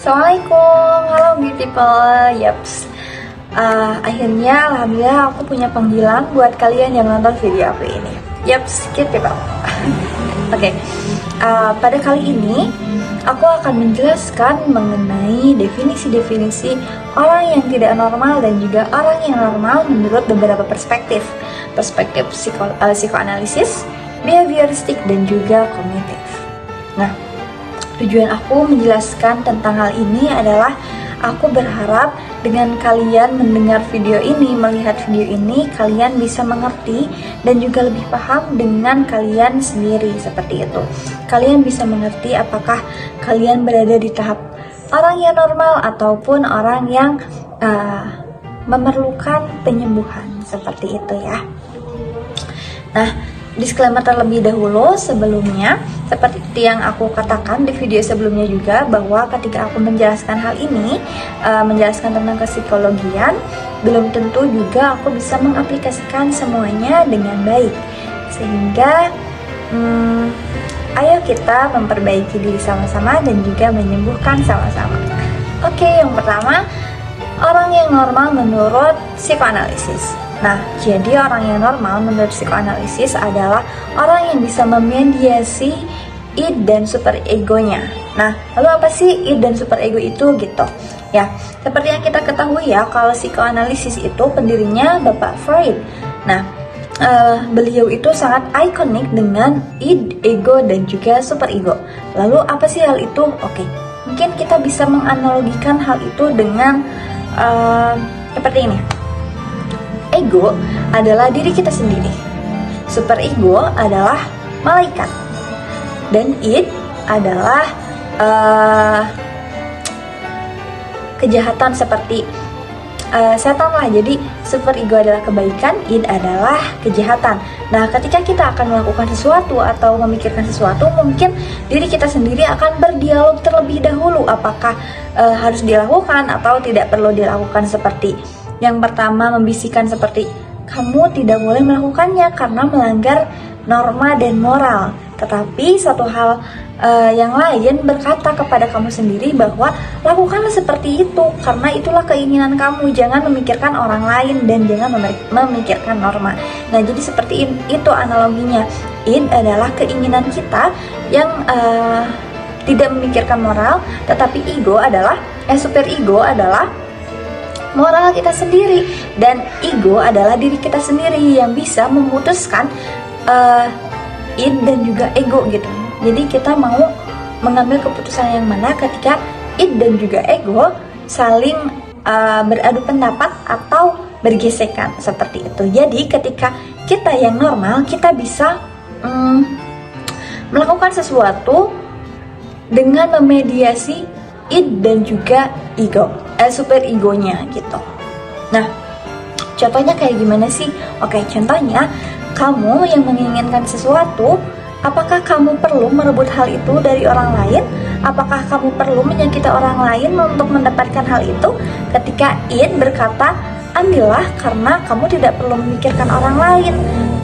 Assalamualaikum, halo beautiful. Yaps. Akhirnya alhamdulillah aku punya panggilan buat kalian yang nonton video aku ini. Yaps, keep it up. Oke. Pada kali ini aku akan menjelaskan mengenai definisi-definisi orang yang tidak normal dan juga orang yang normal menurut beberapa perspektif psikoanalisis, behavioristik, dan juga kognitif. Nah, tujuan aku menjelaskan tentang hal ini adalah aku berharap dengan kalian mendengar video ini, melihat video ini, kalian bisa mengerti dan juga lebih paham dengan kalian sendiri seperti itu. Kalian bisa mengerti apakah kalian berada di tahap orang yang normal ataupun orang yang memerlukan penyembuhan seperti itu ya. Nah, disclaimer terlebih dahulu sebelumnya, seperti yang aku katakan di video sebelumnya juga, bahwa ketika aku menjelaskan hal ini, menjelaskan tentang psikologian, belum tentu juga aku bisa mengaplikasikan semuanya dengan baik. Sehingga ayo kita memperbaiki diri sama-sama dan juga menyembuhkan sama-sama. Oke, yang pertama, orang yang normal menurut psikoanalisis. Nah, jadi orang yang normal menurut psikoanalisis adalah orang yang bisa memediasi id dan superegonya. Nah, lalu apa sih id dan superego itu gitu? Ya, seperti yang kita ketahui ya, kalau psikoanalisis itu pendirinya Bapak Freud. Nah, beliau itu sangat ikonik dengan id, ego, dan juga superego. Lalu apa sih hal itu? Oke, mungkin kita bisa menganalogikan hal itu dengan seperti ini. Ego adalah diri kita sendiri, superego adalah malaikat, dan id adalah kejahatan seperti setan lah. Jadi superego adalah kebaikan, id adalah kejahatan. Nah, ketika kita akan melakukan sesuatu atau memikirkan sesuatu, mungkin diri kita sendiri akan berdialog terlebih dahulu apakah harus dilakukan atau tidak perlu dilakukan. Seperti yang pertama, membisikkan seperti kamu tidak boleh melakukannya karena melanggar norma dan moral. Tetapi satu hal yang lain berkata kepada kamu sendiri bahwa lakukanlah seperti itu karena itulah keinginan kamu. Jangan memikirkan orang lain dan jangan memikirkan norma. Nah, jadi seperti itu analoginya. Id adalah keinginan kita yang tidak memikirkan moral, tetapi superego adalah moral kita sendiri, dan ego adalah diri kita sendiri yang bisa memutuskan id dan juga ego gitu. Jadi kita mau mengambil keputusan yang mana ketika id dan juga ego saling beradu pendapat atau bergesekan seperti itu. Jadi ketika kita yang normal, kita bisa melakukan sesuatu dengan memediasi id dan juga ego, superegonya gitu. Nah, contohnya kayak gimana sih? Oke, contohnya kamu yang menginginkan sesuatu, apakah kamu perlu merebut hal itu dari orang lain? Apakah kamu perlu menyakiti orang lain untuk mendapatkan hal itu? Ketika id berkata, ambillah karena kamu tidak perlu memikirkan orang lain.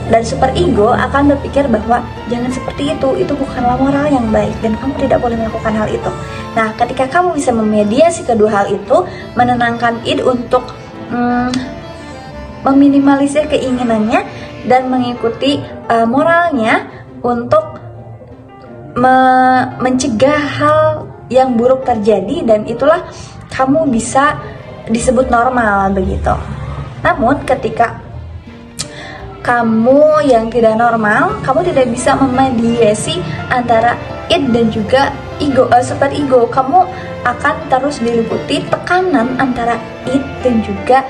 Dan superego akan berpikir bahwa jangan seperti itu bukanlah moral yang baik dan kamu tidak boleh melakukan hal itu. Nah, ketika kamu bisa memediasi kedua hal itu, menenangkan id untuk meminimalisir keinginannya dan mengikuti moralnya untuk mencegah hal yang buruk terjadi, dan itulah kamu bisa disebut normal begitu. Namun ketika kamu yang tidak normal, kamu tidak bisa memediasi antara id dan juga superego. Kamu akan terus diliputi tekanan antara id dan juga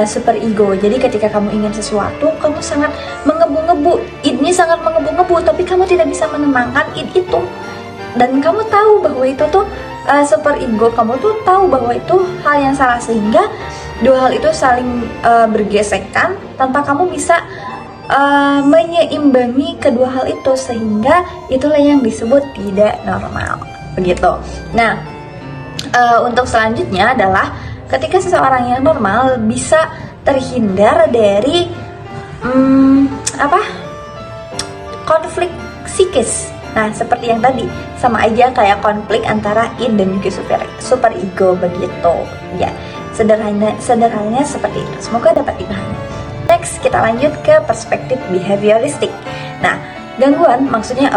superego. Jadi ketika kamu ingin sesuatu, kamu sangat menggebu-gebu, idnya sangat menggebu-gebu, tapi kamu tidak bisa menenangkan id itu. Dan kamu tahu bahwa itu tuh superego, kamu tuh tahu bahwa itu hal yang salah, sehingga dua hal itu saling bergesekan tanpa kamu bisa menyeimbangi kedua hal itu, sehingga itulah yang disebut tidak normal begitu. Nah, untuk selanjutnya adalah ketika seseorang yang normal bisa terhindar dari konflik psikis Nah, seperti yang tadi, sama aja kayak konflik antara id dan juga super ego begitu. Ya, sederhananya seperti itu. Semoga dapat dipahami. Next, kita lanjut ke perspektif behavioristik. Nah, gangguan maksudnya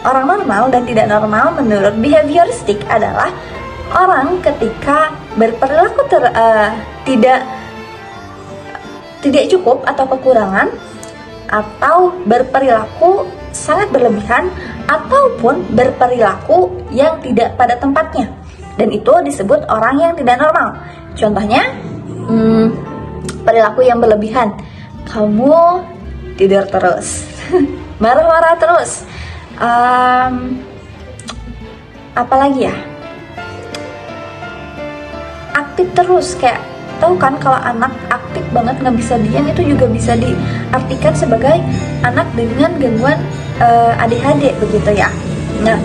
orang normal dan tidak normal menurut behavioristik adalah orang ketika berperilaku tidak cukup atau kekurangan, atau berperilaku sangat berlebihan, ataupun berperilaku yang tidak pada tempatnya, dan itu disebut orang yang tidak normal. Contohnya, perilaku yang berlebihan, kamu tidur terus, marah-marah terus, apalagi ya, aktif terus. Kayak tahu kan kalau anak aktif banget nggak bisa diam, itu juga bisa diartikan sebagai anak dengan gangguan ADHD begitu ya. Nah,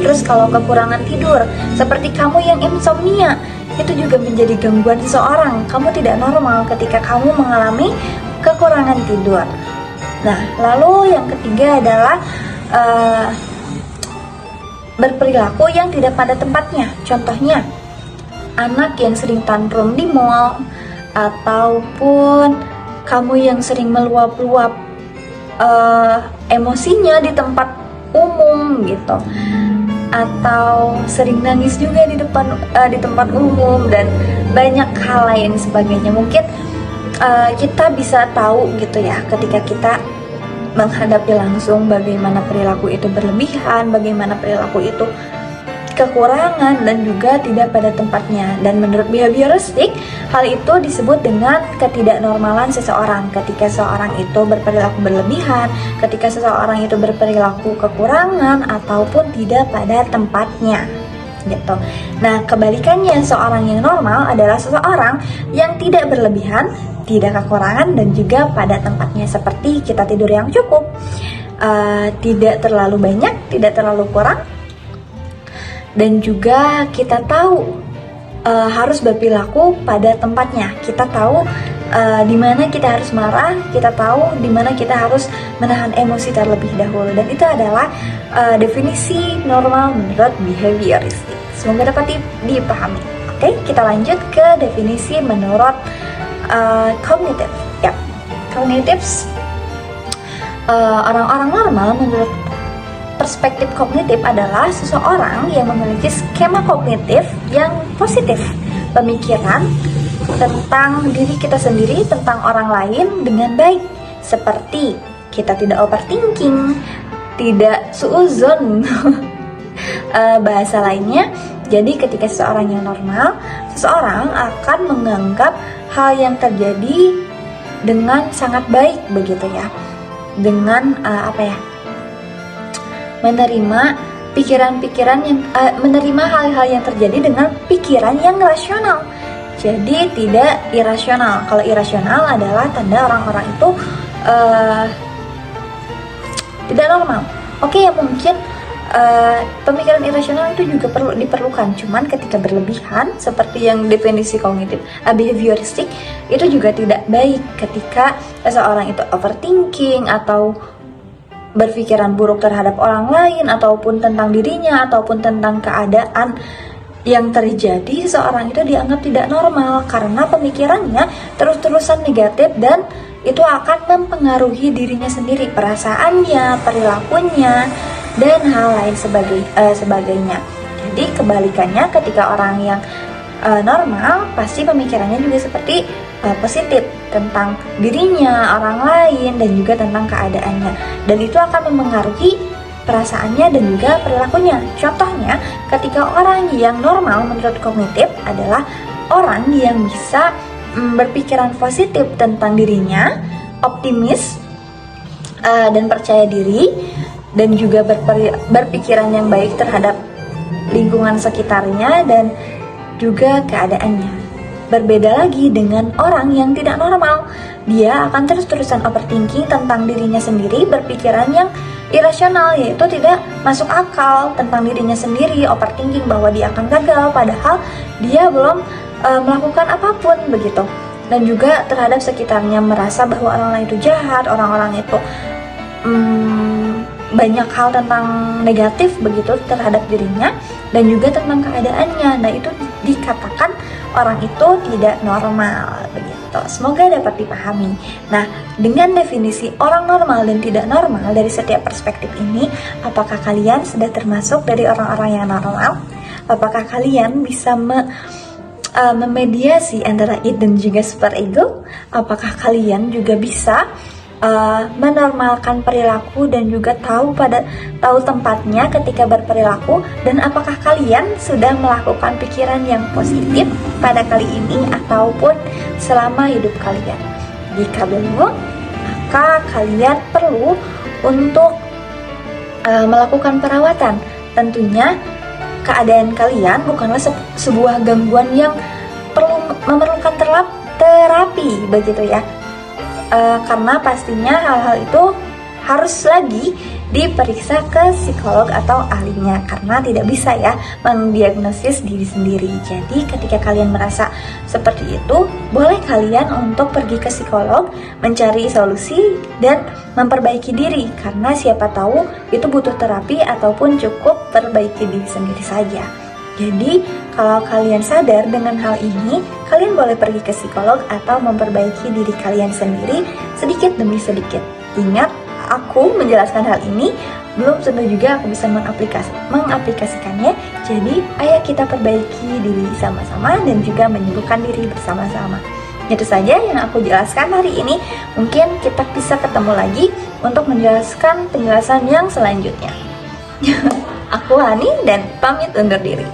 terus kalau kekurangan tidur seperti kamu yang insomnia, itu juga menjadi gangguan seseorang. Kamu tidak normal ketika kamu mengalami kekurangan tidur. Nah, lalu yang ketiga adalah berperilaku yang tidak pada tempatnya. Contohnya, anak yang sering tantrum di mall, ataupun kamu yang sering meluap-luap emosinya di tempat umum gitu, atau sering nangis juga di tempat umum, dan banyak hal lain sebagainya. Mungkin kita bisa tahu gitu ya ketika kita menghadapi langsung bagaimana perilaku itu berlebihan, bagaimana perilaku itu kekurangan dan juga tidak pada tempatnya. Dan menurut behavioristik, hal itu disebut dengan ketidaknormalan seseorang. Ketika seseorang itu berperilaku berlebihan, ketika seseorang itu berperilaku kekurangan ataupun tidak pada tempatnya gitu. Nah, kebalikannya, seorang yang normal adalah seseorang yang tidak berlebihan, tidak kekurangan, dan juga pada tempatnya. Seperti kita tidur yang cukup, tidak terlalu banyak, tidak terlalu kurang, dan juga kita tahu harus berperilaku pada tempatnya. Kita tahu di mana kita harus marah, kita tahu di mana kita harus menahan emosi terlebih dahulu. Dan itu adalah definisi normal menurut behavioristik. Semoga dapat dipahami. Oke, kita lanjut ke definisi menurut kognitif. Ya, kognitif, orang-orang normal menurut perspektif kognitif adalah seseorang yang memiliki skema kognitif yang positif, pemikiran tentang diri kita sendiri, tentang orang lain dengan baik, seperti kita tidak overthinking, tidak suuzon, bahasa lainnya. Jadi ketika seseorang yang normal, seseorang akan menganggap hal yang terjadi dengan sangat baik begitu ya, dengan menerima pikiran-pikiran yang menerima hal-hal yang terjadi dengan pikiran yang rasional. Jadi tidak irasional. Kalau irasional adalah tanda orang-orang itu tidak normal. Oke, ya mungkin pemikiran irasional itu juga perlu diperlukan. Cuman ketika berlebihan, seperti yang definisi kognitif behavioristik, itu juga tidak baik ketika seseorang itu overthinking atau berpikiran buruk terhadap orang lain, ataupun tentang dirinya, ataupun tentang keadaan yang terjadi. Seseorang itu dianggap tidak normal karena pemikirannya terus-terusan negatif, dan itu akan mempengaruhi dirinya sendiri, perasaannya, perilakunya, dan hal lain sebagainya. Jadi kebalikannya, ketika orang yang normal, pasti pemikirannya juga seperti positif tentang dirinya, orang lain, dan juga tentang keadaannya, dan itu akan mempengaruhi perasaannya dan juga perilakunya. Contohnya, ketika orang yang normal menurut kognitif adalah orang yang bisa berpikiran positif tentang dirinya, optimis, dan percaya diri, dan juga berpikiran yang baik terhadap lingkungan sekitarnya dan juga keadaannya. Berbeda lagi dengan orang yang tidak normal. Dia akan terus-terusan overthinking tentang dirinya sendiri, berpikiran yang irasional, yaitu tidak masuk akal tentang dirinya sendiri, overthinking bahwa dia akan gagal, padahal dia belum melakukan apapun begitu. Dan juga terhadap sekitarnya, merasa bahwa orang lain itu jahat, orang-orang itu banyak hal tentang negatif begitu terhadap dirinya dan juga tentang keadaannya. Nah, itu dikatakan orang itu tidak normal begitu. Semoga dapat dipahami. Nah, dengan definisi orang normal dan tidak normal dari setiap perspektif ini, apakah kalian sudah termasuk dari orang-orang yang normal? Apakah kalian bisa memediasi antara id dan juga superego? Apakah kalian juga bisa menormalkan perilaku dan juga tahu tempatnya ketika berperilaku? Dan apakah kalian sudah melakukan pikiran yang positif pada kali ini ataupun selama hidup kalian? Jika belum, maka kalian perlu untuk melakukan perawatan. Tentunya keadaan kalian bukanlah sebuah gangguan yang memerlukan terapi begitu ya. Karena pastinya hal-hal itu harus lagi diperiksa ke psikolog atau ahlinya, karena tidak bisa ya mendiagnosis diri sendiri. Jadi ketika kalian merasa seperti itu, boleh kalian untuk pergi ke psikolog, mencari solusi dan memperbaiki diri, karena siapa tahu itu butuh terapi ataupun cukup perbaiki diri sendiri saja. Jadi, kalau kalian sadar dengan hal ini, kalian boleh pergi ke psikolog atau memperbaiki diri kalian sendiri sedikit demi sedikit. Ingat, aku menjelaskan hal ini, belum tentu juga aku bisa mengaplikasikannya. Jadi, ayo kita perbaiki diri sama-sama dan juga menyembuhkan diri bersama-sama. Itu saja yang aku jelaskan hari ini. Mungkin kita bisa ketemu lagi untuk menjelaskan penjelasan yang selanjutnya. Aku Hani dan pamit undur diri.